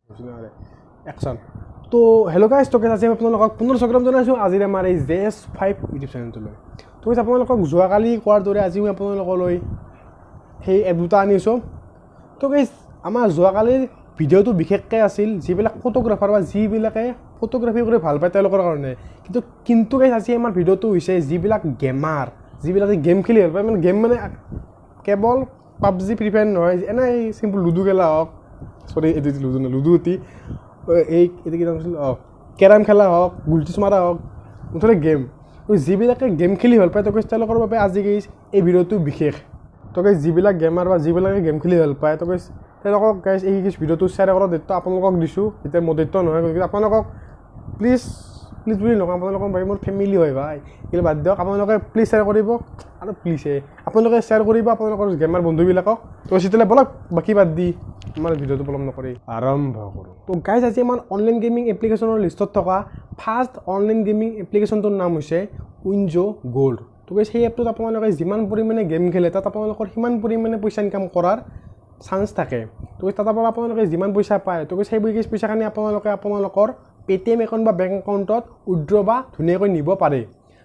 Action. তো hello' guys তো আজি আপোনালোকক পুনৰ স্বাগতম জনাইছোঁ আজিৰ আমাৰ এই JS5 ইউটিউব চেনেলটোলৈ তো আপোনালোকক যোৱাকালি কোৱাৰ দৰে আজি মই আপোনালোকলৈ সেই এপ দুটা আনিছোঁ তো গাইজ আমাৰ যোৱাকালিৰ ভিডিঅ'টো বিশেষকৈ আছিল যিবিলাক ফটোগ্ৰাফাৰ বা যিবিলাকে ফটোগ্ৰাফি কৰি ভাল পায় তেওঁলোকৰ কাৰণে কিন্তু গাইজ আজি আমাৰ ভিডিঅ'টো হৈছে যিবিলাক গেমাৰ যিবিলাকে গেম খেলি ভাল পায় মানে গেম মানে কেৱল পাবজি ফ্ৰী ফায়াৰ নহয় এনেই চিম্পল লুডু খেলা হওক সৰি এইটো লুডু নহয় লুডু উঠি এই এইটো কি নাম আছিল কেৰাম খেলা হওক গুলটিছ মাৰা হওক মুঠতে গেম যিবিলাকে গেম খেলি ভাল পায় তো কৈছে তেওঁলোকৰ বাবে আজি গাইজ এই ভিডিঅ'টো বিশেষ তো গাইজ যিবিলাক গেমাৰ বা যিবিলাকে গেম খেলি ভাল পায় তো কৈছে তেওঁলোকক গাইজ এই ভিডিঅ'টো শ্বেয়াৰ কৰাৰ দায়িত্ব আপোনালোকক দিছোঁ এতিয়া মোৰ দায়িত্ব নহয় গতিকে আপোনালোকক প্লিজ বুলি নকওঁ আপোনালোকৰ ভাই মোৰ ফেমিলি হয় ভাই কিন্তু বাদ দিয়ক আপোনালোকে প্লিজ শ্বেয়াৰ কৰিব আৰু প্লিজে আপোনালোকে শ্বেয়াৰ কৰিব আপোনালোকৰ গেমাৰ বন্ধুবিলাকক তো তেতিয়াহ'লে বলক বাকী বাদ দি আমাৰ ভিডিঅ'টো পলম নকৰি আৰম্ভ কৰোঁ তো গাইজ আজি আমাৰ অনলাইন গেমিং এপ্লিকেশ্যনৰ লিষ্টত থকা ফাৰ্ষ্ট অনলাইন গেমিং এপ্লিকেশ্যনটোৰ নাম হৈছে উইনজো গ'ল্ড তো গাইজ সেই এপটোত আপোনালোকে যিমান পৰিমাণে গেম খেলে তাত আপোনালোকৰ সিমান পৰিমাণে পইচা ইনকাম কৰাৰ চান্স থাকে তো তাৰ পৰা আপোনালোকে যিমান পইচা পায় তো সেই পইচাখিনি আপোনালোকে আপোনালোকৰ Paytm একাউণ্ট বা বেংক একাউণ্টত উইথড্ৰ বা ধুনীয়াকৈ নিব পাৰে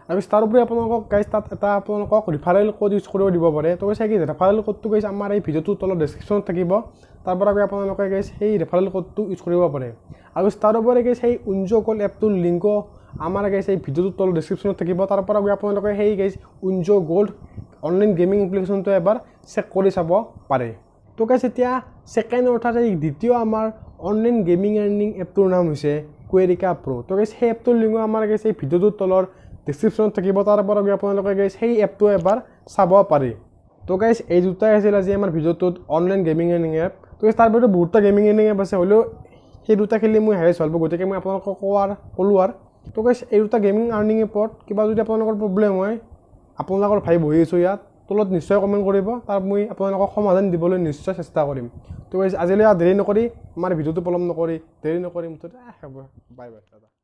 আৰু তাৰ উপৰি আপোনালোকক গাইজ তাত এটা আপোনালোকক ৰিফাৰেল কোড ইউজ কৰিব দিব পাৰে তো কৈছে কি ৰেফাৰেল কোডটো গাইজ আমাৰ এই ভিডিঅ'টোৰ তলত ডেছক্ৰিপশ্যনত থাকিব তাৰ পৰা গৈ আপোনালোকে গাইজ সেই ৰেফাৰেল কোডটো ইউজ কৰিব পাৰে আৰু তাৰ উপৰি গাইজ সেই উইনজো গ'ল্ড এপটোৰ লিংকো আমাৰ গাইজ এই ভিডিঅ'টোৰ তলত ডেছক্ৰিপশ্যনত থাকিব তাৰ পৰা গৈ আপোনালোকে সেই guys WinZO gold online gaming এপ্লিকেশ্যনটো এবাৰ চেক কৰি চাব পাৰে তো গাইজ এতিয়া ছেকেণ্ড অৰ্থাৎ এই দ্বিতীয় আমাৰ অনলাইন গেমিং আৰ্নিং এপটোৰ নাম হৈছে Qureka Pro তো গাইজ সেই এপটোৰ লিংকো আমাৰ গাইজ এই ভিডিঅ'টোৰ তলৰ ডেছক্ৰিপশ্যনত থাকিব তাৰ পৰা গৈ আপোনালোকে গাইজ সেই এপটো এবাৰ চাব পাৰে তো গাইজ এই দুটাই আছিল আজি আমাৰ ভিডিঅ'টোত অনলাইন গেমিং আৰ্নিং এপ তো তাৰ ভিতৰত বহুতটা গেমিং আৰ্নিং এপ আছে হ'লেও সেই দুটা খেলি মই হেৰাই চলিব গতিকে মই আপোনালোকক ক'লোঁ আৰু তো গাইজ এই দুটা গেমিং আৰ্নিং এপত কিবা যদি আপোনালোকৰ প্ৰব্লেম হয় আপোনালোকৰ ভাই বহি আছোঁ ইয়াত তলত নিশ্চয় কমেণ্ট কৰিব তাৰ মই আপোনালোকক সমাধান দিবলৈ নিশ্চয় চেষ্টা কৰিম তো গাইজ আজিলৈ দেৰি নকৰি আমাৰ ভিডিঅ'টো পলম নকৰি দেৰি নকৰি মুঠতে বাই বাই দাদা